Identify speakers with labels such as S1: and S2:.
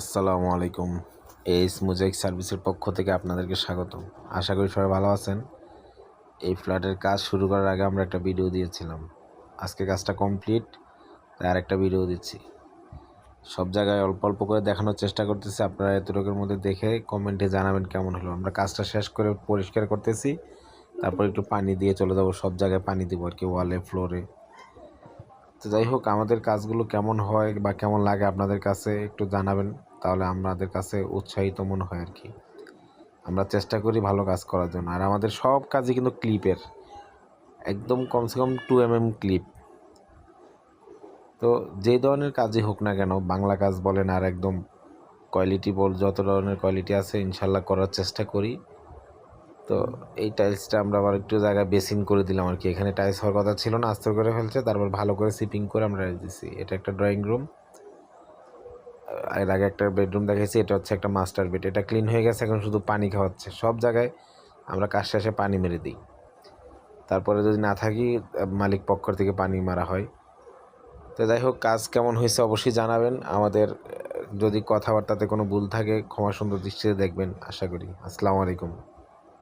S1: আসসালামু আলাইকুম। H mosaic সার্ভিসের পক্ষ থেকে আপনাদেরকে স্বাগতম। আশা করি সবাই ভালো আছেন। এই ফ্ল্যাটের কাজ শুরু করার আগে আমরা একটা ভিডিও দিয়েছিলাম। আজকে কাজটা কমপ্লিট, তাই আরেকটা ভিডিও দিচ্ছি। সব জায়গায় অল্প অল্প করে দেখানোর চেষ্টা করতেছি। আপনারা এতটুকুর মধ্যে দেখে কমেন্টে জানাবেন কেমন হলো। আমরা কাজটা শেষ করে পরিষ্কার করতেছি, তারপর একটু পানি দিয়ে চলে যাবো। সব জায়গায় পানি দিব আর কি, ওয়ালে, ফ্লোরে। তো যাই হোক, আমাদের কাজগুলো কেমন হয় বা কেমন লাগে আপনাদের কাছে একটু জানাবেন, তাহলে আমাদের কাছে উৎসাহিত মনে হয় আর কি। আমরা চেষ্টা করি ভালো কাজ করার জন্য। আর আমাদের সব কাজই কিন্তু ক্লিপের, একদম কমসে কম 2 mm ক্লিপ। তো যে ধরনের কাজই হোক না কেন, বাংলা কাজ বলেন আর একদম কোয়ালিটি বল, যত ধরনের কোয়ালিটি আছে ইনশাল্লাহ করার চেষ্টা করি। তো এই টাইলসটা আমরা আবার একটু জায়গায় বেসিন করে দিলাম আর কি। এখানে টাইলস হওয়ার কথা ছিল না, আস্তর করে ফেলছে, তারপর ভালো করে সিপিং করে আমরা রেখে দিচ্ছি। এটা একটা ড্রয়িং রুম। এর আগে একটা বেডরুম দেখেছি, এটা হচ্ছে একটা মাস্টার বেড। এটা ক্লিন হয়ে গেছে, এখন শুধু পানি খাওয়াচ্ছে। সব জায়গায় আমরা কাজ শেষে পানি মেরে দিই, তারপরে যদি না থাকি মালিক পক্ষ থেকে পানি মারা হয়। তো যাই হোক, কাজ কেমন হয়েছে অবশ্যই জানাবেন। আমাদের যদি কথাবার্তাতে কোনো ভুল থাকে ক্ষমা সুন্দর দৃষ্টিতে দেখবেন আশা করি। আসসালামু আলাইকুম।